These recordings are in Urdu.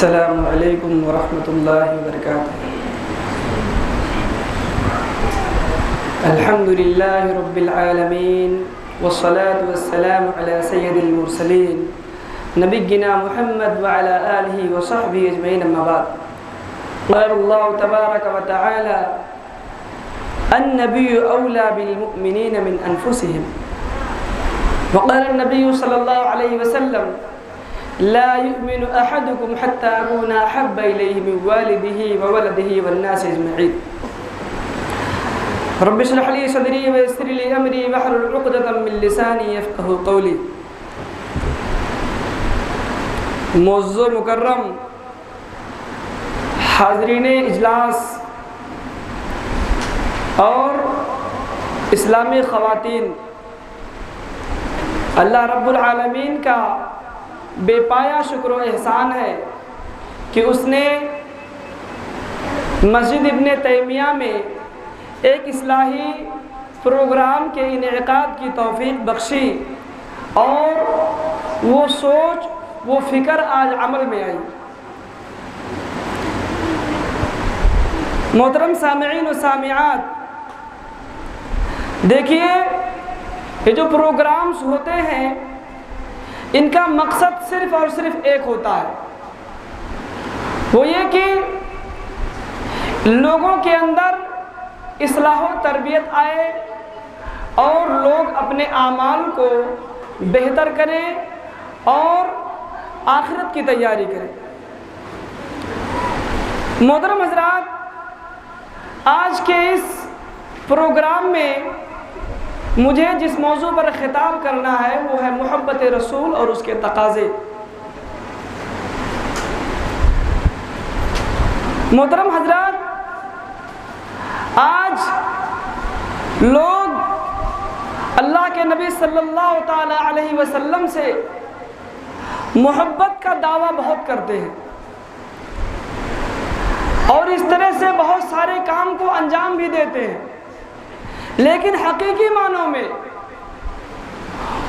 السلام علیکم ورحمۃ اللہ وبرکاتہ۔ الحمد للہ رب العالمین والصلاة والسلام علی سید المرسلین نبینا محمد وعلی آلہ وصحبہ اجمعین، اما بعد۔ قال اللہ تبارک وتعالی النبی اولی بالمؤمنین من انفسهم، وقال النبی صلی اللہ علیہ وسلم لا يؤمن احدكم حتى اكون احب اليه من والده وولده والناس اجمعين۔ رب اشرح لي صدري ويسر لي امري واحلل عقدة من لساني يفقهوا قولي۔ معزز مکرم حاضرین اجلاس اور اسلامی خواتین، اللہ رب العالمین کا بے پایا شکر و احسان ہے کہ اس نے مسجد ابن تیمیہ میں ایک اصلاحی پروگرام کے انعقاد کی توفیق بخشی اور وہ سوچ وہ فکر آج عمل میں آئی۔ محترم سامعین و سامعات، دیکھیے یہ جو پروگرامز ہوتے ہیں ان کا مقصد صرف اور صرف ایک ہوتا ہے، وہ یہ کہ لوگوں کے اندر اصلاح و تربیت آئے اور لوگ اپنے اعمال کو بہتر کریں اور آخرت کی تیاری کریں۔ محترم حضرات، آج کے اس پروگرام میں مجھے جس موضوع پر خطاب کرنا ہے وہ ہے محبت رسول اور اس کے تقاضے۔ محترم حضرات، آج لوگ اللہ کے نبی صلی اللہ تعالی علیہ وسلم سے محبت کا دعویٰ بہت کرتے ہیں اور اس طرح سے بہت سارے کام کو انجام بھی دیتے ہیں، لیکن حقیقی معنوں میں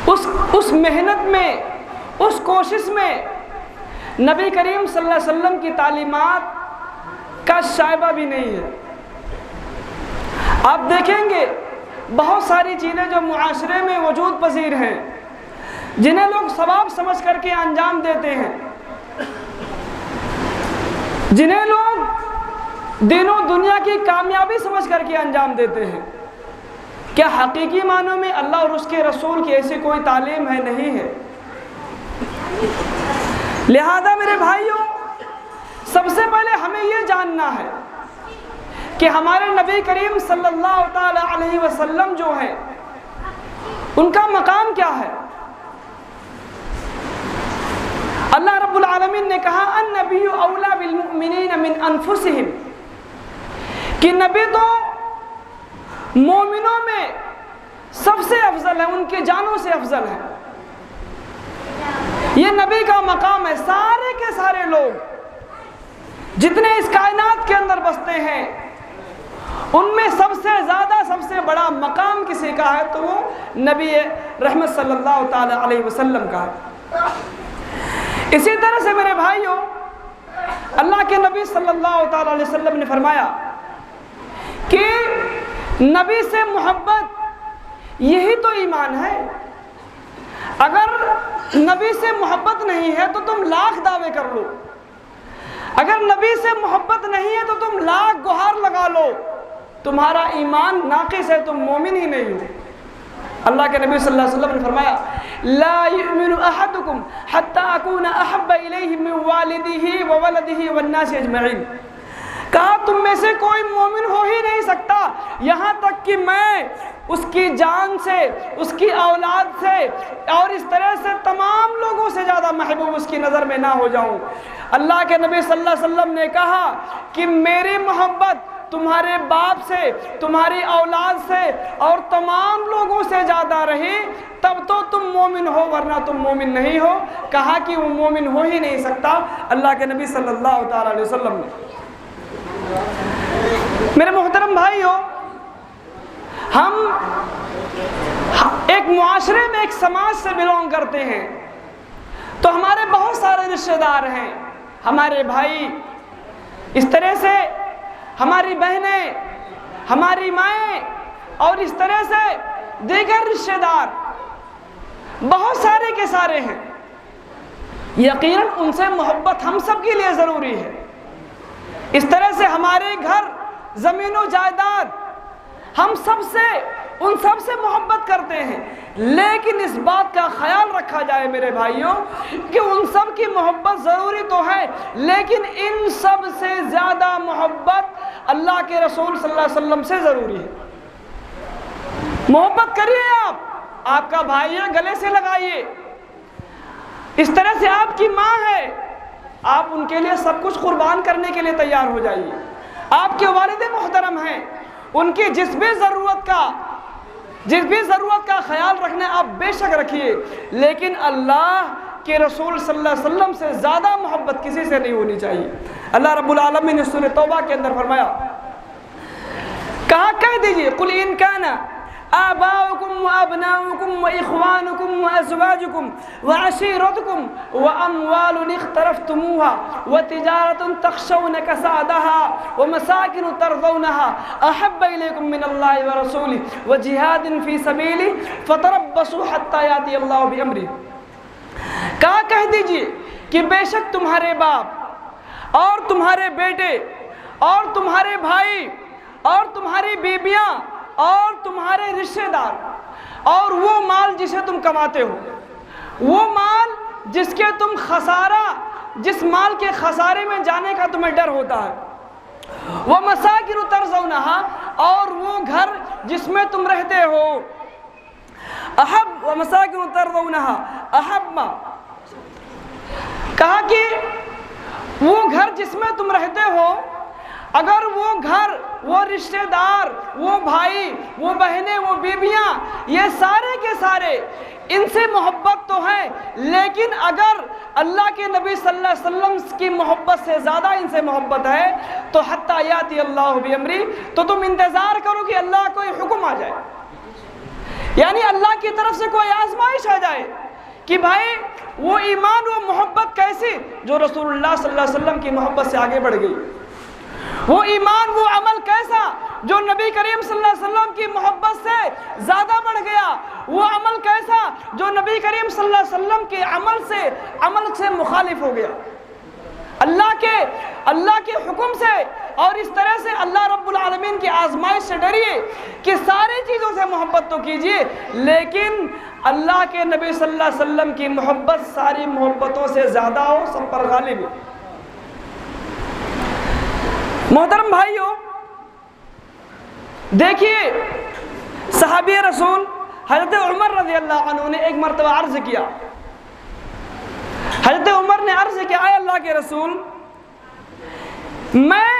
اس محنت میں، اس کوشش میں نبی کریم صلی اللہ علیہ وسلم کی تعلیمات کا شائبہ بھی نہیں ہے۔ آپ دیکھیں گے بہت ساری چیزیں جو معاشرے میں وجود پذیر ہیں، جنہیں لوگ ثواب سمجھ کر کے انجام دیتے ہیں، جنہیں لوگ دین و دنیا کی کامیابی سمجھ کر کے انجام دیتے ہیں، کیا حقیقی معنوں میں اللہ اور اس کے رسول کی ایسی کوئی تعلیم ہے؟ نہیں ہے۔ لہذا میرے بھائیوں، سب سے پہلے ہمیں یہ جاننا ہے کہ ہمارے نبی کریم صلی اللہ تعالی علیہ وسلم جو ہیں ان کا مقام کیا ہے۔ اللہ رب العالمین نے کہا النبی اولی بالمؤمنین من انفسهم، کہ نبی تو مومنوں میں سب سے افضل ہے، ان کے جانوں سے افضل ہے۔ یہ نبی کا مقام ہے۔ سارے کے سارے لوگ جتنے اس کائنات کے اندر بستے ہیں ان میں سب سے زیادہ، سب سے بڑا مقام کسی کا ہے تو وہ نبی رحمت صلی اللہ تعالی علیہ وسلم کا ہے۔ اسی طرح سے میرے بھائیوں، اللہ کے نبی صلی اللہ تعالی علیہ وسلم نے فرمایا کہ نبی سے محبت یہی تو ایمان ہے۔ اگر نبی سے محبت نہیں ہے تو تم لاکھ دعوے کر لو، اگر نبی سے محبت نہیں ہے تو تم لاکھ گہار لگا لو، تمہارا ایمان ناقص ہے، تم مومن ہی نہیں ہو۔ اللہ کے نبی صلی اللہ علیہ وسلم نے فرمایا لا يؤمن احدكم حتى اكون احب اليه من والده وولده والناس اجمعین۔ کہا تم میں سے کوئی مومن ہو ہی نہیں سکتا یہاں تک کہ میں اس کی جان سے، اس کی اولاد سے اور اس طرح سے تمام لوگوں سے زیادہ محبوب اس کی نظر میں نہ ہو جاؤں۔ اللہ کے نبی صلی اللہ علیہ وسلم نے کہا کہ میری محبت تمہارے باپ سے، تمہاری اولاد سے اور تمام لوگوں سے زیادہ رہی تب تو تم مومن ہو، ورنہ تم مومن نہیں ہو۔ کہا کہ وہ مومن ہو ہی نہیں سکتا اللہ کے نبی صلی اللہ تعالی علیہ وسلم نے۔ میرے محترم بھائیوں، ہم ایک معاشرے میں، ایک سماج سے بلونگ کرتے ہیں تو ہمارے بہت سارے رشتہ دار ہیں، ہمارے بھائی، اس طرح سے ہماری بہنیں، ہماری مائیں، اور اس طرح سے دیگر رشتہ دار بہت سارے کے سارے ہیں، یقیناً ان سے محبت ہم سب کے لیے ضروری ہے۔ اس طرح سے ہمارے گھر، زمین و جائیداد، ہم سب سے، ان سب سے محبت کرتے ہیں، لیکن اس بات کا خیال رکھا جائے میرے بھائیوں کہ ان سب کی محبت ضروری تو ہے، لیکن ان سب سے زیادہ محبت اللہ کے رسول صلی اللہ علیہ وسلم سے ضروری ہے۔ محبت کریے، آپ کا بھائی ہے، گلے سے لگائیے۔ اس طرح سے آپ کی ماں ہے، آپ ان کے لیے سب کچھ قربان کرنے کے لیے تیار ہو جائیے۔ آپ کے والد محترم ہیں، ان کی جس بھی ضرورت کا خیال رکھنا آپ بے شک رکھیے، لیکن اللہ کے رسول صلی اللہ علیہ وسلم سے زیادہ محبت کسی سے نہیں ہونی چاہیے۔ اللہ رب العالمین نے سورہ توبہ کے اندر فرمایا، کہا کہہ دیجئے قل ان کان آباؤکم وابناؤکم واخوانکم وازواجکم وعشیرتکم واموال اقترفتموها وتجارة تخشون کسادها ومساکن ترضونها احب الیکم من اللہ ورسولہ وجہاد فی سبیلہ فتربصوا حتی یاتی اللہ بامرہ۔ کہا کہہ دیجئے کہ بے شک تمہارے باپ اور تمہارے بیٹے اور تمہارے بھائی اور تمہاری بیویاں اور تمہارے رشتہ دار اور وہ مال جسے تم کماتے ہو، وہ مال جس کے تم جس مال کے خسارے میں جانے کا تمہیں ڈر ہوتا ہے، وہ مساکن ترضونها، اور وہ گھر جس میں تم رہتے ہو، وہ مساکن ترضونها احب، کہا کہ وہ گھر جس میں تم رہتے ہو، اگر وہ گھر، وہ رشتہ دار، وہ بھائی، وہ بہنیں، وہ بیویاں، یہ سارے کے سارے ان سے محبت تو ہے، لیکن اگر اللہ کے نبی صلی اللہ علیہ وسلم کی محبت سے زیادہ ان سے محبت ہے تو حتی یاتی اللہ بامرہ، تو تم انتظار کرو کہ اللہ کوئی حکم آ جائے، یعنی اللہ کی طرف سے کوئی آزمائش آ جائے کہ بھائی وہ ایمان، وہ محبت کیسی جو رسول اللہ صلی اللہ علیہ وسلم کی محبت سے آگے بڑھ گئی، وہ ایمان، وہ عمل کیسا جو نبی کریم صلی اللہ علیہ وسلم کی محبت سے زیادہ بڑھ گیا، وہ عمل کیسا جو نبی کریم صلی اللہ علیہ وسلم کے عمل سے مخالف ہو گیا، اللہ کے حکم سے۔ اور اس طرح سے اللہ رب العالمین کی آزمائش سے ڈریے کہ ساری چیزوں سے محبت تو کیجئے، لیکن اللہ کے نبی صلی اللہ علیہ وسلم کی محبت ساری محبتوں سے زیادہ ہو، سب پر غالب ہو۔ محترم بھائیوں، دیکھیے صحابی رسول حضرت عمر رضی اللہ عنہ نے ایک مرتبہ عرض کیا، حضرت عمر نے عرض کیا، اے اللہ کے رسول، میں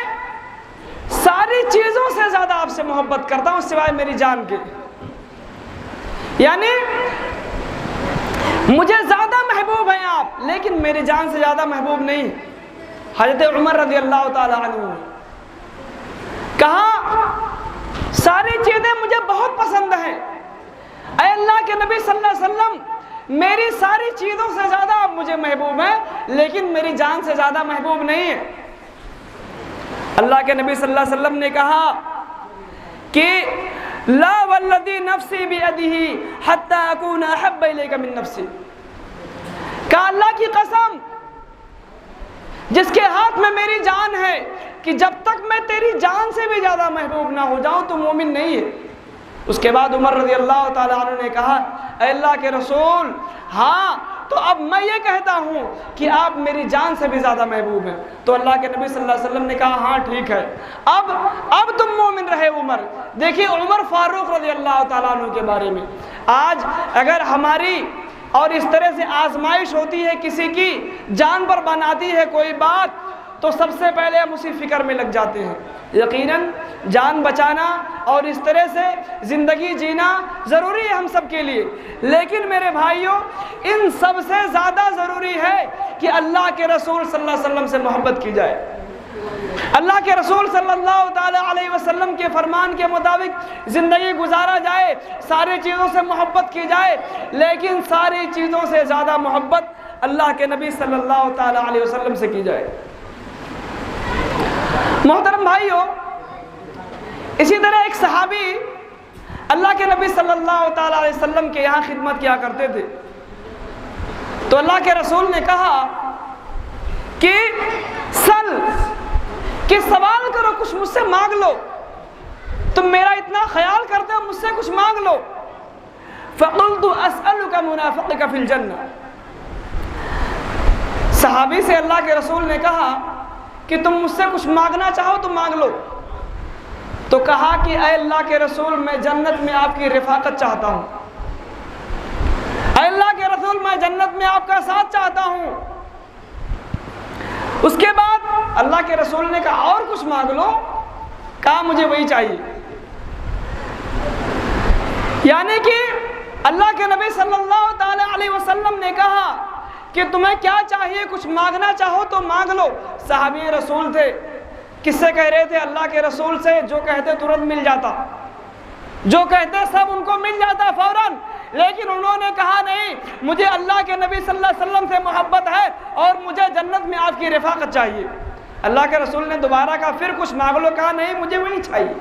ساری چیزوں سے زیادہ آپ سے محبت کرتا ہوں سوائے میری جان کے، یعنی مجھے زیادہ محبوب ہیں آپ، لیکن میری جان سے زیادہ محبوب نہیں۔ حضرت عمر رضی اللہ تعالی عنہ کہا ساری چیزیں مجھے بہت پسند ہیں، اے اللہ کے نبی صلی اللہ علیہ وسلم، میری ساری چیزوں سے زیادہ آپ مجھے محبوب ہیں، لیکن میری جان سے زیادہ محبوب نہیں ہے۔ اللہ کے نبی صلی اللہ علیہ وسلم نے کہا کہ لا والذی نفسی بیدہ حتی اکون احب الیک من نفسی، کہا اللہ کی قسم جس کے ہاتھ میں میری جان ہے کہ جب تک میں تیری جان سے بھی زیادہ محبوب نہ ہو جاؤں تو مومن نہیں ہے۔ اس کے بعد عمر رضی اللہ تعالیٰ عنہ نے کہا، اے اللہ کے رسول، ہاں تو اب میں یہ کہتا ہوں کہ آپ میری جان سے بھی زیادہ محبوب ہیں۔ تو اللہ کے نبی صلی اللہ علیہ وسلم نے کہا، ہاں ٹھیک ہے، اب تم مومن رہے عمر۔ دیکھیے عمر فاروق رضی اللہ تعالیٰ عنہ کے بارے میں، آج اگر ہماری اور اس طرح سے آزمائش ہوتی ہے، کسی کی جان پر بناتی ہے کوئی بات، تو سب سے پہلے ہم اسی فکر میں لگ جاتے ہیں۔ یقیناً جان بچانا اور اس طرح سے زندگی جینا ضروری ہے ہم سب کے لیے، لیکن میرے بھائیوں ان سب سے زیادہ ضروری ہے کہ اللہ کے رسول صلی اللہ علیہ وسلم سے محبت کی جائے، اللہ کے رسول صلی اللہ تعالیٰ علیہ وسلم کے فرمان کے مطابق زندگی گزارا جائے، ساری چیزوں سے محبت کی جائے، لیکن ساری چیزوں سے زیادہ محبت اللہ کے نبی صلی اللہ تعالیٰ علیہ وسلم سے کی جائے۔ محترم بھائیو، اسی طرح ایک صحابی اللہ کے نبی صلی اللہ تعالیٰ علیہ وسلم کے یہاں خدمت کیا کرتے تھے، تو اللہ کے رسول نے کہا کہ سل، کہ سوال کرو، کچھ مجھ سے مانگ لو، تم میرا اتنا خیال کرتے ہو، مجھ سے کچھ مانگ لو۔ فَقُلْتُ أَسْأَلُكَ مُنَافِقِكَ فِي الْجَنَّةِ، صحابی سے اللہ کے رسول نے کہا کہ تم مجھ سے کچھ مانگنا چاہو تو مانگ لو، تو کہا کہ اے اللہ کے رسول میں جنت میں آپ کی رفاقت چاہتا ہوں، اے اللہ کے رسول میں جنت میں آپ کا ساتھ چاہتا ہوں۔ اس کے بعد اللہ کے رسول نے کہا اور کچھ مانگ لو، کہا مجھے وہی چاہیے۔ یعنی کہ اللہ کے نبی صلی اللہ تعالی علیہ وسلم نے کہا کہ تمہیں کیا چاہیے، کچھ مانگنا چاہو تو مانگ لو۔ صحابی رسول تھے، کس سے کہہ رہے تھے؟ اللہ کے رسول سے، جو کہتے ترنت مل جاتا، جو کہتے سب ان کو مل جاتا فوراً، لیکن انہوں نے کہا نہیں، مجھے اللہ کے نبی صلی اللہ علیہ وسلم سے محبت ہے اور مجھے جنت میں آپ کی رفاقت چاہیے۔ اللہ کے رسول نے دوبارہ کہا پھر کچھ مانگ لو، کہا نہیں مجھے وہی چاہیے،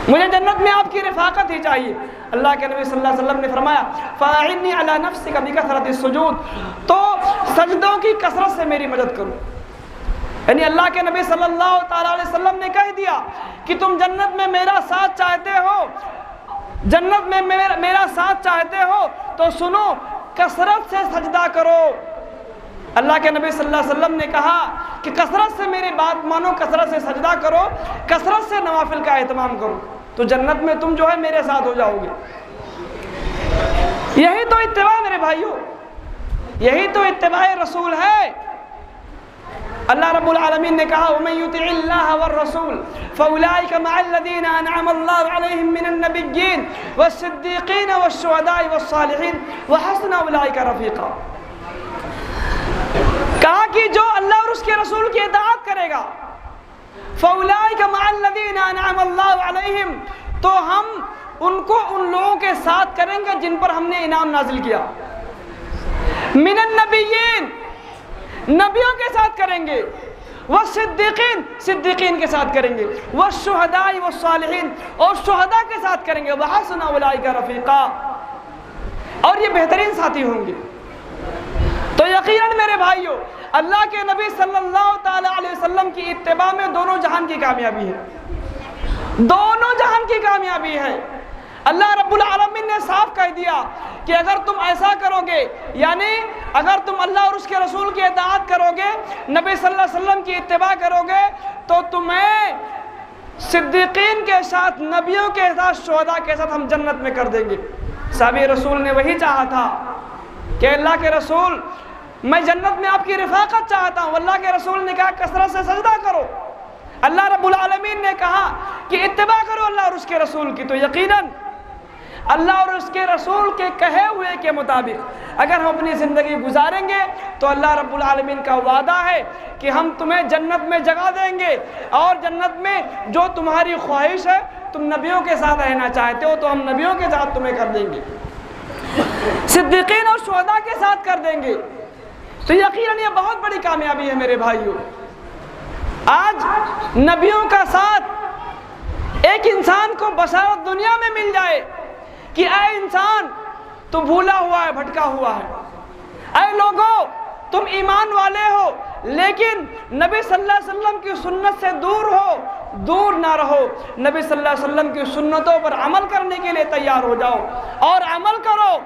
مجھے جنت میں آپ کی رفاقت ہی چاہیے۔ اللہ کے نبی صلی اللہ علیہ وسلم نے فرمایا فَأَعِنِّي عَلَى نَفْسِكَ بِكَثْرَةِ السُّجُودِ، تو سجدوں کی کثرت سے میری مدد کرو۔ یعنی اللہ کے نبی صلی اللہ تعالیٰ علیہ وسلم نے کہہ دیا کہ تم جنت میں میرا ساتھ چاہتے ہو، جنت میں میرا ساتھ چاہتے ہو تو سنو، کثرت سے سجدہ کرو۔ اللہ کے نبی صلی اللہ علیہ وسلم نے کہا کہ کثرت سے میری بات مانو، کثرت سے سجدہ کرو، کثرت سے نوافل کا اہتمام کرو، تو جنت میں تم جو ہے میرے ساتھ ہو جاؤ گے۔ یہی تو اتباع میرے بھائیوں، یہی تو اتباع رسول ہے۔ اللہ رب العالمین نے کہا وَمَن يُطِعِ اللَّهَ وَالرَّسُولَ فَأُولَٰئِكَ مَعَ الَّذِينَ أَنْعَمَ اللَّهُ عَلَيْهِم مِّنَ النَّبِيِّينَ وَالصِّدِّيقِينَ وَالشُّهَدَاءِ وَالصَّالِحِينَ وَحَسُنَ أُولَٰئِكَ رَفِيقًا۔ کہا کہ جو اللہ اور اس کے رسول کی اطاعت کرے گا، فَأُولَٰئِكَ مَعَ الَّذِينَ أَنْعَمَ اللَّهُ عَلَيْهِم، تو ہم ان کو ان لوگوں کے ساتھ کریں گے جن پر ہم نے انعام نازل کیا، مِنَ النَّبِيِّينَ، نبیوں کے ساتھ کریں گے، والصدیقین، صدیقین کے ساتھ کریں گے، والشہداء والصالحین، اور شہداء کے ساتھ کریں گے، وحسن اولئک رفیقا، اور یہ بہترین ساتھی ہوں گے۔ تو یقیناً میرے بھائیوں، اللہ کے نبی صلی اللہ تعالی علیہ وسلم کی اتباع میں دونوں جہان کی کامیابی ہے، دونوں جہان کی کامیابی ہے۔ اللہ رب العالمین نے صاف کہہ دیا کہ اگر تم ایسا کرو گے، یعنی اگر تم اللہ اور اس کے رسول کی اطاعت کرو گے، نبی صلی اللہ علیہ وسلم کی اتباع کرو گے، تو تمہیں صدیقین کے ساتھ، نبیوں کے ساتھ، شہداء کے ساتھ ہم جنت میں کر دیں گے۔ صحابی رسول نے وہی چاہا تھا کہ اللہ کے رسول میں جنت میں آپ کی رفاقت چاہتا ہوں۔ اللہ کے رسول نے کہا کثرت سے سجدہ کرو۔ اللہ رب العالمین نے کہا کہ اتباع کرو اللہ اور اس کے رسول کی، تو یقیناً اللہ اور اس کے رسول کے کہے ہوئے کے مطابق اگر ہم اپنی زندگی گزاریں گے تو اللہ رب العالمین کا وعدہ ہے کہ ہم تمہیں جنت میں جگہ دیں گے، اور جنت میں جو تمہاری خواہش ہے، تم نبیوں کے ساتھ رہنا چاہتے ہو تو ہم نبیوں کے ساتھ تمہیں کر دیں گے، صدیقین اور شہداء کے ساتھ کر دیں گے۔ تو یقیناً یہ بہت بڑی کامیابی ہے میرے بھائیوں۔ آج نبیوں کا ساتھ ایک انسان کو بشارت دنیا میں مل جائے کہ اے انسان تو بھولا ہوا ہے، بھٹکا ہوا ہے، اے لوگوں تم ایمان والے ہو لیکن نبی صلی اللہ علیہ وسلم کی سنت سے دور ہو، دور نہ رہو، نبی صلی اللہ علیہ وسلم کی سنتوں پر عمل کرنے کے لیے تیار ہو جاؤ، اور عمل کرو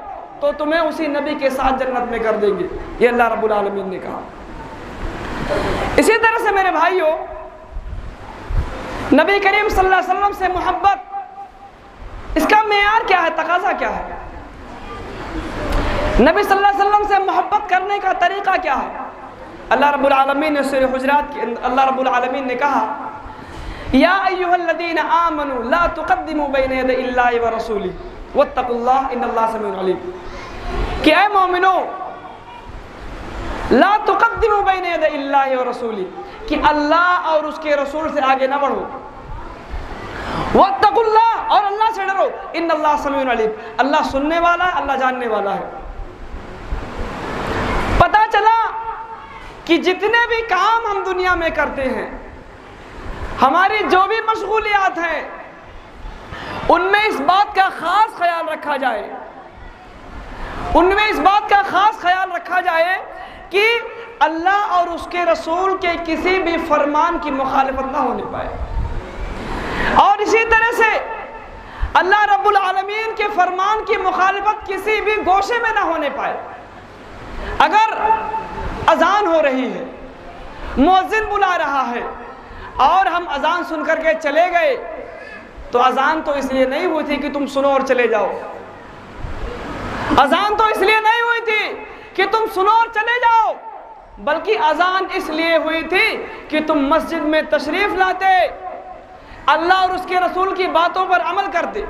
تو تمہیں اسی نبی کے ساتھ جنت میں کر دیں گے، یہ اللہ رب العالمین نے کہا۔ اسی طرح سے میرے بھائیوں، نبی کریم صلی اللہ علیہ وسلم سے محبت، اس کا معیار کیا ہے، تقاضا کیا ہے؟ نبی صلی اللہ علیہ وسلم سے محبت کرنے کا طریقہ کیا ہے؟ اللہ رب العالمین نے سورہ حجرات کے اللہ رب العالمین نے کہا یا ایھا الذین آمنوا لا تقدموا بین یدی اللہ ورسولہ واتقوا اللہ ان اللہ سمیع علیم، کہ اے مومنو لا تقدموا بین یدی اللہ ورسولہ، کہ اللہ اور اس کے رسول سے آگے نہ بڑھو، واتقوا اللہ، اور اللہ سے ڈرو، ان اللہ سمیع علیم، اللہ سننے والا ہے، اللہ جاننے والا ہے۔ کہ جتنے بھی کام ہم دنیا میں کرتے ہیں، ہماری جو بھی مشغولیات ہیں، ان میں اس بات کا خاص خیال رکھا جائے، کہ اللہ اور اس کے رسول کے کسی بھی فرمان کی مخالفت نہ ہونے پائے، اور اسی طرح سے اللہ رب العالمین کے فرمان کی مخالفت کسی بھی گوشے میں نہ ہونے پائے۔ اگر اذان ہو رہی ہے، مؤذن بلا رہا ہے، اور ہم اذان سن کر کے چلے گئے، تو اذان تو اس لیے نہیں ہوئی تھی کہ تم سنو اور چلے جاؤ، اذان تو اس لیے نہیں ہوئی تھی کہ تم سنو اور چلے جاؤ، بلکہ اذان اس لیے ہوئی تھی کہ تم مسجد میں تشریف لاتے، اللہ اور اس کے رسول کی باتوں پر عمل کرتے۔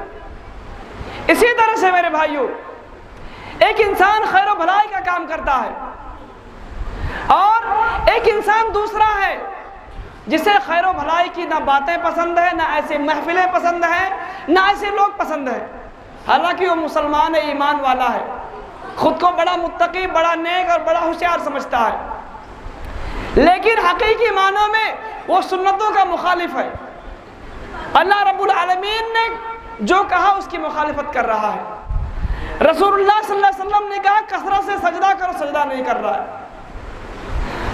اسی طرح سے میرے بھائیوں، ایک انسان خیر و بھلائی کا کام کرتا ہے، اور ایک انسان دوسرا ہے جسے خیر و بھلائی کی نہ باتیں پسند ہے، نہ ایسے محفلیں پسند ہیں، نہ ایسے لوگ پسند ہیں، حالانکہ وہ مسلمان ہے، ایمان والا ہے، خود کو بڑا متقی، بڑا نیک اور بڑا ہوشیار سمجھتا ہے، لیکن حقیقی معنوں میں وہ سنتوں کا مخالف ہے، اللہ رب العالمین نے جو کہا اس کی مخالفت کر رہا ہے، رسول اللہ صلی اللہ علیہ وسلم نے کہا کثرت سے سجدہ کرو، سجدہ نہیں کر رہا ہے۔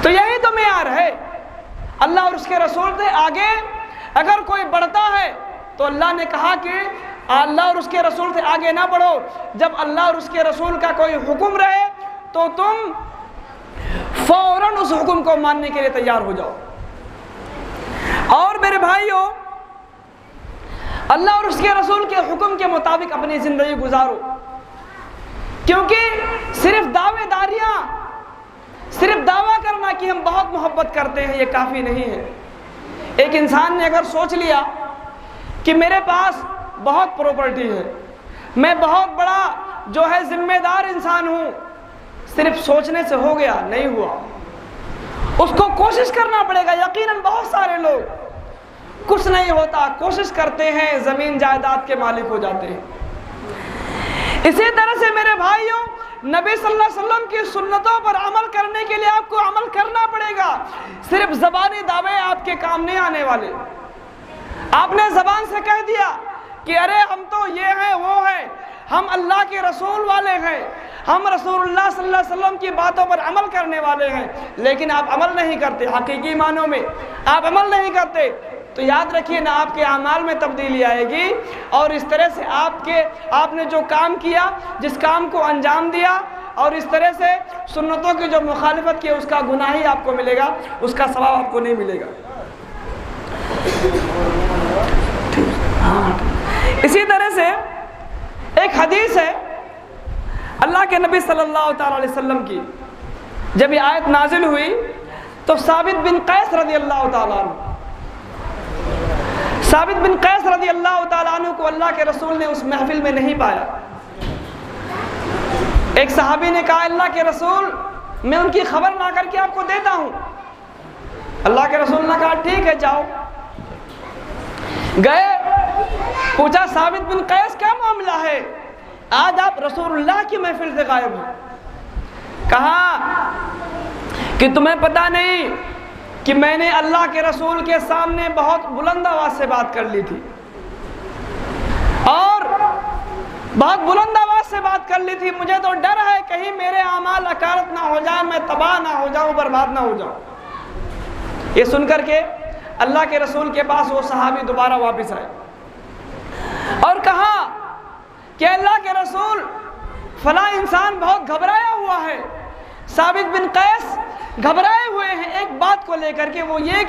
تو یہی تو معیار ہے، اللہ اور اس کے رسول سے آگے اگر کوئی بڑھتا ہے تو اللہ نے کہا کہ اللہ اور اس کے رسول سے آگے نہ بڑھو، جب اللہ اور اس کے رسول کا کوئی حکم رہے تو تم فوراً اس حکم کو ماننے کے لیے تیار ہو جاؤ۔ اور میرے بھائیوں، اللہ اور اس کے رسول کے حکم کے مطابق اپنی زندگی گزارو، کیونکہ صرف دعوے داریاں، صرف دعویٰ کرنا کہ ہم بہت محبت کرتے ہیں، یہ کافی نہیں ہے۔ ایک انسان نے اگر سوچ لیا کہ میرے پاس بہت پراپرٹی ہے، میں بہت بڑا جو ہے ذمہ دار انسان ہوں، صرف سوچنے سے ہو گیا؟ نہیں ہوا، اس کو کوشش کرنا پڑے گا۔ یقیناً بہت سارے لوگ کچھ نہیں ہوتا، کوشش کرتے ہیں، زمین جائیداد کے مالک ہو جاتے ہیں۔ اسی طرح سے میرے بھائیوں، نبی صلی اللہ علیہ وسلم کی سنتوں پر عمل کرنے کے لیے آپ کو عمل کرنا پڑے گا، صرف زبانی دعوے آپ کے کام نہیں آنے والے۔ آپ نے زبان سے کہہ دیا کہ ارے ہم تو یہ ہیں وہ ہیں، ہم اللہ کے رسول والے ہیں، ہم رسول اللہ صلی اللہ علیہ وسلم کی باتوں پر عمل کرنے والے ہیں، لیکن آپ عمل نہیں کرتے، حقیقی معنوں میں آپ عمل نہیں کرتے، تو یاد رکھیے نہ آپ کے اعمال میں تبدیلی آئے گی، اور اس طرح سے آپ نے جو کام کیا، جس کام کو انجام دیا، اور اس طرح سے سنتوں کی جو مخالفت کی، اس کا گناہ ہی آپ کو ملے گا، اس کا ثواب آپ کو نہیں ملے گا۔ اسی طرح سے ایک حدیث ہے اللہ کے نبی صلی اللہ تعالی علیہ وسلم کی، جب یہ آیت نازل ہوئی تو ثابت بن قیس رضی اللہ تعالیٰ عنہ، ثابت بن قیس رضی اللہ تعالیٰ عنہ کو اللہ کے رسول نے اس محفل میں نہیں پایا۔ ایک صحابی نے کہا اللہ کے رسول میں ان کی خبر لا کر کے آپ کو دیتا ہوں۔ اللہ کے رسول نے کہا ٹھیک ہے جاؤ۔ گئے، پوچھا ثابت بن قیس کیا معاملہ ہے، آج آپ رسول اللہ کی محفل سے غائب ہیں؟ کہا کہ تمہیں پتہ نہیں کہ میں نے اللہ کے رسول کے سامنے بہت بلند آواز سے بات کر لی تھی، اور بہت بلند آواز سے بات کر لی تھی، مجھے تو ڈر ہے کہیں میرے اعمال اکارت نہ ہو جائیں، میں تباہ نہ ہو جاؤں، برباد نہ ہو جاؤں۔ یہ سن کر کے اللہ کے رسول کے پاس وہ صحابی دوبارہ واپس آئے اور کہا کہ اللہ کے رسول فلاں انسان بہت گھبرایا ہوا ہے، ثابت بن قیس گھبرائے ہوئے ہیں ایک بات کو لے کر کے، وہ یہ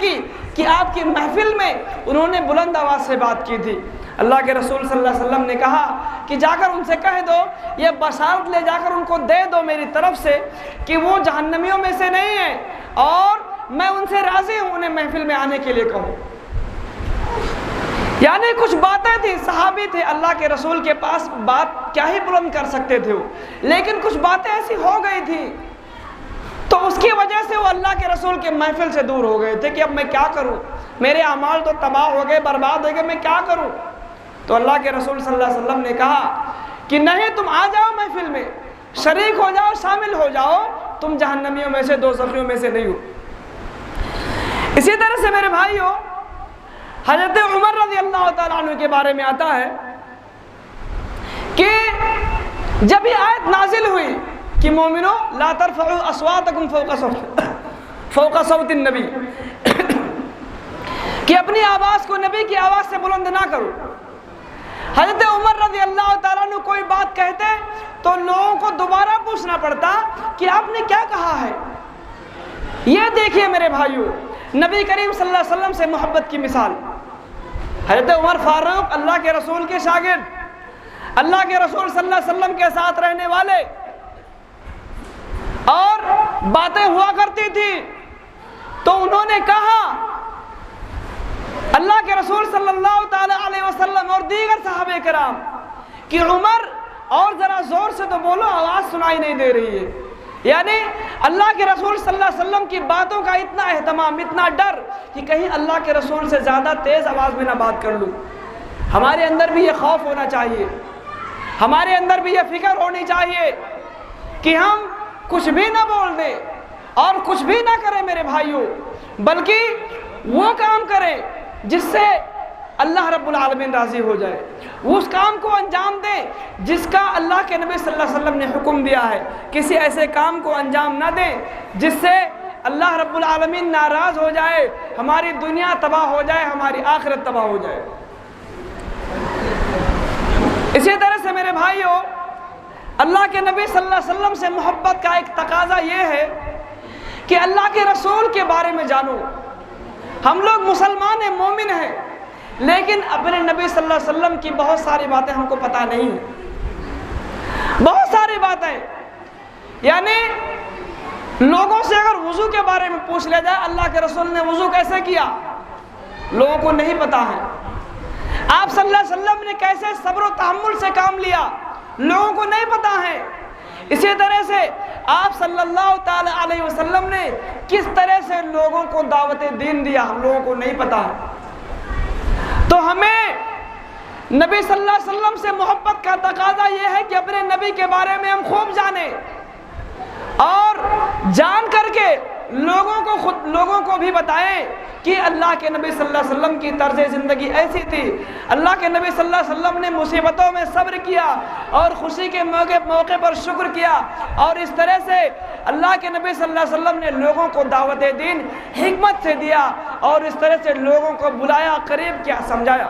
کہ آپ کی محفل میں انہوں نے بلند آواز سے بات کی تھی۔ اللہ کے رسول صلی اللہ علیہ وسلم نے کہا کہ جا کر ان سے کہہ دو، یہ بشارت لے جا کر ان کو دے دو میری طرف سے کہ وہ جہنمیوں میں سے نہیں ہیں، اور میں ان سے راضی ہوں، انہیں محفل میں آنے کے لیے کہوں۔ یعنی کچھ باتیں تھیں، صحابی تھے اللہ کے رسول کے پاس، بات کیا ہی بلند کر سکتے تھے وہ، لیکن کچھ باتیں ایسی ہو گئی تھی تو اس کی وجہ سے وہ اللہ کے رسول کے محفل سے دور ہو گئے تھے کہ اب میں کیا کروں، میرے اعمال تو تباہ ہو گئے، برباد ہو گئے، میں کیا کروں؟ تو اللہ کے رسول صلی اللہ علیہ وسلم نے کہا کہ نہیں، تم آ جاؤ محفل میں، شریک ہو جاؤ، شامل ہو جاؤ، تم جہنمیوں میں سے، دوزخیوں میں سے نہیں ہو۔ اسی طرح سے میرے بھائیوں، حضرت عمر رضی اللہ تعالیٰ عنہ کے بارے میں آتا ہے کہ جب یہ آیت نازل ہوئی کہ مومنو لا ترفعوا اصواتکم فوق صوت النبی، کہ اپنی آواز کو نبی کی آواز سے بلند نہ کرو، حضرت عمر رضی اللہ تعالیٰ عنہ کوئی بات کہتے تو لوگوں کو دوبارہ پوچھنا پڑتا کہ آپ نے کیا کہا ہے۔ یہ دیکھیے میرے بھائیوں، نبی کریم صلی اللہ علیہ وسلم سے محبت کی مثال۔ حضرت عمر فاروق اللہ کے رسول کے شاگرد، اللہ کے رسول صلی اللہ علیہ وسلم کے ساتھ رہنے والے، اور باتیں ہوا کرتی تھی تو انہوں نے کہا اللہ کے رسول صلی اللہ تعالی علیہ وسلم اور دیگر صحابہ کرام کہ عمر اور ذرا زور سے تو بولو، آواز سنائی نہیں دے رہی ہے۔ یعنی اللہ کے رسول صلی اللہ علیہ وسلم کی باتوں کا اتنا اہتمام، اتنا ڈر کہ کہیں اللہ کے رسول سے زیادہ تیز آواز میں نہ بات کر لوں۔ ہمارے اندر بھی یہ خوف ہونا چاہیے، ہمارے اندر بھی یہ فکر ہونی چاہیے کہ ہم کچھ بھی نہ بول دیں اور کچھ بھی نہ کریں میرے بھائیوں، بلکہ وہ کام کریں جس سے اللہ رب العالمین راضی ہو جائے، اس کام کو انجام دیں جس کا اللہ کے نبی صلی اللہ علیہ وسلم نے حکم دیا ہے۔ کسی ایسے کام کو انجام نہ دیں جس سے اللہ رب العالمین ناراض ہو جائے، ہماری دنیا تباہ ہو جائے، ہماری آخرت تباہ ہو جائے۔ اسی طرح سے میرے بھائیوں، اللہ کے نبی صلی اللہ علیہ وسلم سے محبت کا ایک تقاضا یہ ہے کہ اللہ کے رسول کے بارے میں جانو۔ ہم لوگ مسلمان ہیں، مومن ہیں، لیکن اپنے نبی صلی اللہ علیہ وسلم کی بہت ساری باتیں ہم کو پتہ نہیں ہیں، بہت ساری باتیں۔ یعنی لوگوں سے اگر وضو کے بارے میں پوچھ لیا جائے اللہ کے رسول نے وضو کیسے کیا، لوگوں کو نہیں پتہ ہے۔ آپ صلی اللہ علیہ وسلم نے کیسے صبر و تحمل سے کام لیا، لوگوں کو نہیں پتہ ہے۔ اسی طرح سے آپ صلی اللہ تعالی علیہ وسلم نے کس طرح سے لوگوں کو دعوت دین دیا، ہم لوگوں کو نہیں پتہ ہے۔ تو ہمیں نبی صلی اللہ علیہ وسلم سے محبت کا تقاضا یہ ہے کہ اپنے نبی کے بارے میں ہم خوب جانیں، اور جان کر کے لوگوں کو بھی بتائیں کہ اللہ کے نبی صلی اللہ علیہ وسلم کی طرز زندگی ایسی تھی، اللہ کے نبی صلی اللہ علیہ وسلم نے مصیبتوں میں صبر کیا اور خوشی کے موقع پر شکر کیا، اور اس طرح سے اللہ کے نبی صلی اللہ علیہ وسلم نے لوگوں کو دعوت دین حکمت سے دیا، اور اس طرح سے لوگوں کو بلایا، قریب کیا، سمجھایا۔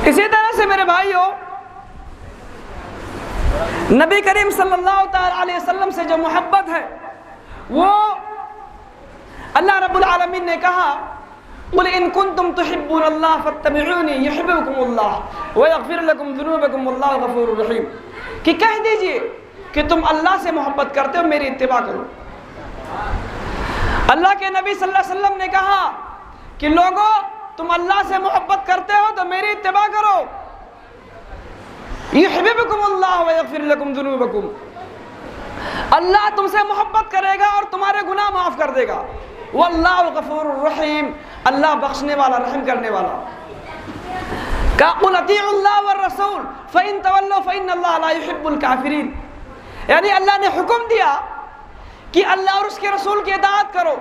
اسی طرح سے میرے بھائیوں، نبی کریم صلی اللہ تعالی علیہ وسلم سے جو محبت ہے وہ اللہ رب العالمین نے کہا قُلْ إِن كُنْتُمْ تُحِبُّونَ اللَّهَ فَاتَّبِعُونِي يُحِبْبُكُمُ اللَّهُ وَيَغْفِرْ لَكُمْ ذُنُوبَكُمْ وَاللَّهُ غَفُورٌ رَحِيمٌ، کہ کہہ دیجئے کہ تم اللہ سے محبت کرتے ہو، میری اتباع کرو۔ اللہ کے نبی صلی اللہ علیہ وسلم نے کہا کہ لوگوں تم اللہ سے محبت کرتے ہو تو میری اتباع کرو۔ یحببکم اللہ ویغفر لکم ذنوبکم، اللہ تم سے محبت کرے گا اور تمہارے گناہ معاف کر دے گا۔ واللہ غفور الرحیم، اللہ بخشنے والا، رحم کرنے والا۔ قُلْ اطیعوا اللہ والرسول فإن تولوا فإن اللہ لا يحب الکافرین، یعنی اللہ نے حکم دیا کہ اللہ اور اس کے رسول کی اطاعت کرو،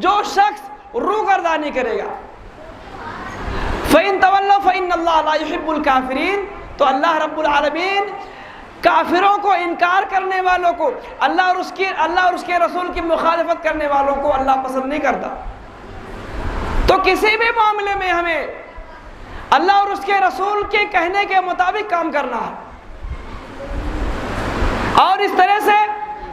جو شخص روگردانی کرے گا فإن تولوا فإن اللہ لا يحب الکافرین، تو اللہ رب العالمین کافروں کو، انکار کرنے والوں کو، اللہ اور اس کے رسول کی مخالفت کرنے والوں کو اللہ پسند نہیں کرتا۔ تو کسی بھی معاملے میں ہمیں اللہ اور اس کے رسول کے کہنے کے مطابق کام کرنا ہے۔ اور اس طرح سے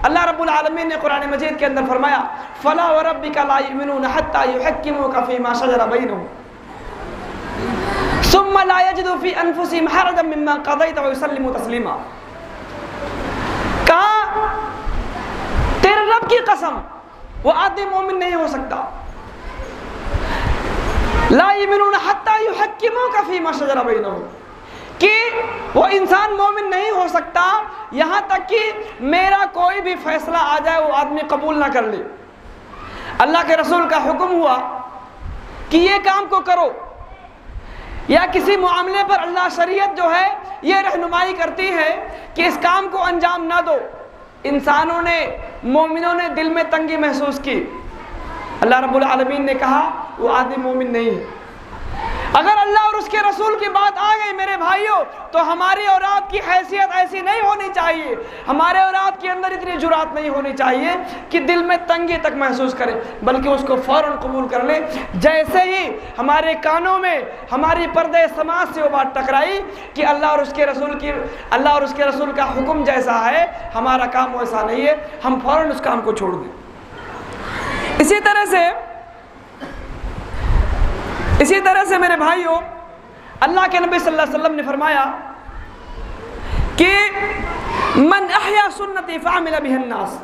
اللہ رب العالمین نے قرآن مجید کے اندر فرمایا فَلَا وَرَبِّكَ لَا يُؤْمِنُونَ حَتَّى يُحَكِّمُوكَ فِي مَا شَجَرَ بَيْنَهُمْ ثُمَّ لَا يَجِدُوا فِي أَنفُسِهِمْ حَرَجًا مِّمَّا قَضَيْتَ وَيُسَلِّمُوا تَسْلِيمًا۔ کہا تیرے رب کی قسم وہ آدمی مومن نہیں ہو سکتا، لا یؤمنون حتی یحکموک فیما شجر بینہم، کہ وہ انسان مومن نہیں ہو سکتا یہاں تک کہ میرا کوئی بھی فیصلہ آ جائے وہ آدمی قبول نہ کر لے۔ اللہ کے رسول کا حکم ہوا کہ یہ کام کو کرو، یا کسی معاملے پر اللہ شریعت جو ہے یہ رہنمائی کرتی ہے کہ اس کام کو انجام نہ دو، انسانوں نے، مومنوں نے دل میں تنگی محسوس کی، اللہ رب العالمین نے کہا وہ آدمی مومن نہیں ہے۔ اگر اللہ اور اس کے رسول کی بات آ گئی میرے بھائیوں، تو ہماری اور آپ کی حیثیت ایسی نہیں ہونی چاہیے، ہمارے اور آپ کے اندر اتنی جرات نہیں ہونی چاہیے کہ دل میں تنگی تک محسوس کریں، بلکہ اس کو فوراً قبول کر لیں۔ جیسے ہی ہمارے کانوں میں ہماری پردے سماج سے وہ بات ٹکرائی کہ اللہ اور اس کے رسول کا حکم جیسا ہے، ہمارا کام ویسا نہیں ہے، ہم فوراً اس کام کو چھوڑ دیں۔ اسی طرح سے میرے بھائیوں، اللہ کے نبی صلی اللہ علیہ وسلم نے فرمایا کہ من احیا سنتی فعمل بها الناس،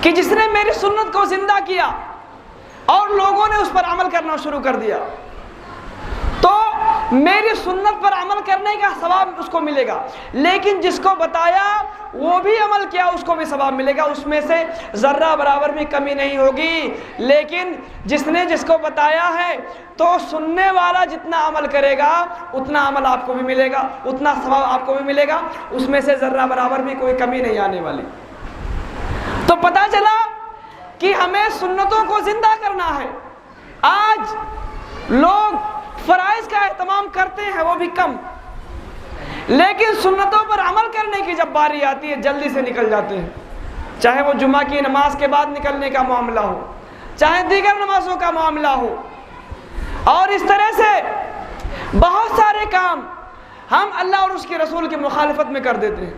کہ جس نے میری سنت کو زندہ کیا اور لوگوں نے اس پر عمل کرنا شروع کر دیا، تو میری سنت پر عمل کرنے کا ثواب اس کو ملے گا، لیکن جس کو بتایا وہ بھی عمل کیا اس کو بھی ثواب ملے گا، اس میں سے ذرہ برابر بھی کمی نہیں ہوگی۔ لیکن جس نے جس کو بتایا ہے تو سننے والا جتنا عمل کرے گا اتنا عمل آپ کو بھی ملے گا، اتنا ثواب آپ کو بھی ملے گا، اس میں سے ذرہ برابر بھی کوئی کمی نہیں آنے والی۔ تو پتہ چلا کہ ہمیں سنتوں کو زندہ کرنا ہے۔ آج لوگ فرائض کا اہتمام کرتے ہیں وہ بھی کم، لیکن سنتوں پر عمل کرنے کی جب باری آتی ہے جلدی سے نکل جاتے ہیں، چاہے وہ جمعہ کی نماز کے بعد نکلنے کا معاملہ ہو، چاہے دیگر نمازوں کا معاملہ ہو، اور اس طرح سے بہت سارے کام ہم اللہ اور اس کے رسول کی مخالفت میں کر دیتے ہیں۔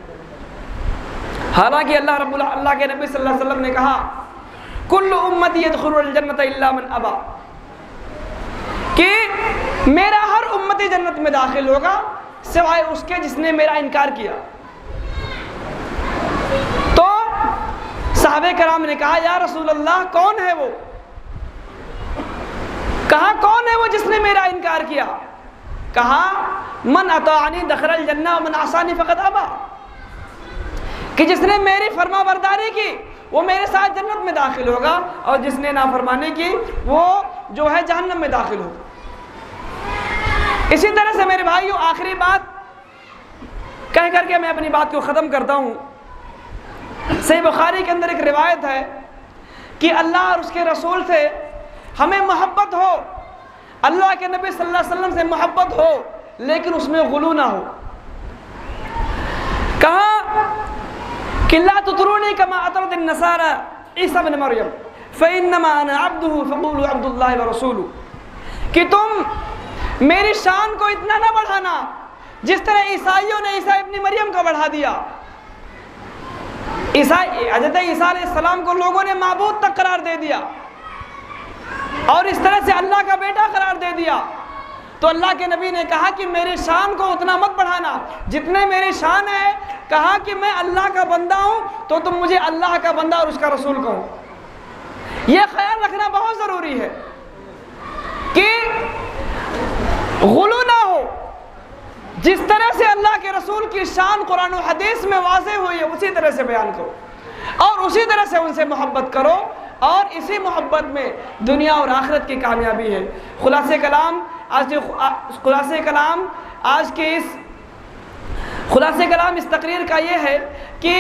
حالانکہ اللہ کے نبی صلی اللہ علیہ وسلم نے کہا کل امتی یدخل الجنۃ الا من ابا، کہ میرا ہر امتی جنت میں داخل ہوگا سوائے اس کے جس نے میرا انکار کیا۔ تو صحابہ کرام نے کہا یا رسول اللہ کون ہے وہ؟ کہا کون ہے وہ جس نے میرا انکار کیا؟ کہا من اطاعنی دخل الجنہ ومن عصانی فقد ابا، کہ جس نے میری فرما برداری کی وہ میرے ساتھ جنت میں داخل ہوگا، اور جس نے نافرمانی کی وہ جو ہے جہنم میں داخل ہوگا۔ اسی طرح سے میرے بھائیوں، آخری بات کہہ کر کے میں اپنی بات کو ختم کرتا ہوں۔ صحیح بخاری کے اندر ایک روایت ہے کہ اللہ اور اس کے رسول سے ہمیں محبت ہو، اللہ کے نبی صلی اللہ علیہ وسلم سے محبت ہو، لیکن اس میں غلو نہ ہو۔ کہا کہ لا تطرونی کما اطرت النصارى عیسی ابن مریم فانما انا عبده فقولوا عبد اللہ ورسولہ، کہ تم میری شان کو اتنا نہ بڑھانا جس طرح عیسائیوں نے عیسی ابن مریم کو بڑھا دیا۔ حضرت عیسیٰ علیہ السلام کو لوگوں نے معبود تک قرار دے دیا، اور اس طرح سے اللہ کا بیٹا قرار دے دیا۔ تو اللہ کے نبی نے کہا کہ میری شان کو اتنا مت بڑھانا جتنے میری شان ہے۔ کہا کہ میں اللہ کا بندہ ہوں تو تم مجھے اللہ کا بندہ اور اس کا رسول کہو۔ یہ خیال رکھنا بہت ضروری ہے کہ غلو نہ ہو، جس طرح سے اللہ کے رسول کی شان قرآن و حدیث میں واضح ہوئی ہے اسی طرح سے بیان کرو، اور اسی طرح سے ان سے محبت کرو، اور اسی محبت میں دنیا اور آخرت کی کامیابی ہے۔ خلاصہ کلام اس تقریر کا یہ ہے کہ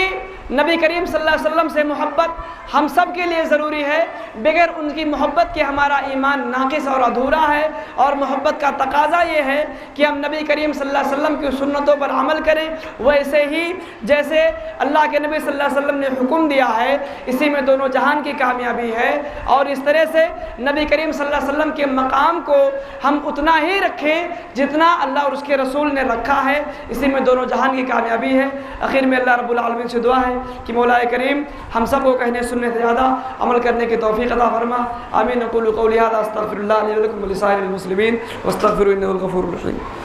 نبی کریم صلی اللہ علیہ وسلم سے محبت ہم سب کے لیے ضروری ہے۔ بغیر ان کی محبت کے ہمارا ایمان ناقص اور ادھورا ہے، اور محبت کا تقاضا یہ ہے کہ ہم نبی کریم صلی اللہ علیہ وسلم کی سنتوں پر عمل کریں، ویسے ہی جیسے اللہ کے نبی صلی اللہ علیہ وسلم نے حکم دیا ہے، اسی میں دونوں جہان کی کامیابی ہے۔ اور اس طرح سے نبی کریم صلی اللہ علیہ وسلم کے مقام کو ہم اتنا ہی رکھیں جتنا اللہ اور اس کے رسول نے رکھا ہے، اسی میں دونوں جہان کی کامیابی ہے۔ آخر میں اللہ رب العالمین سے دعا ہے کہ مولا کریم ہم سب کو کہنے سننے سے زیادہ عمل کرنے کی توفیق عطا فرما۔ آمین۔ اقول قولی ھذا استغفر اللہ لی ولکم ولسائر المسلمین واستغفروا انہ الغفور الرحیم۔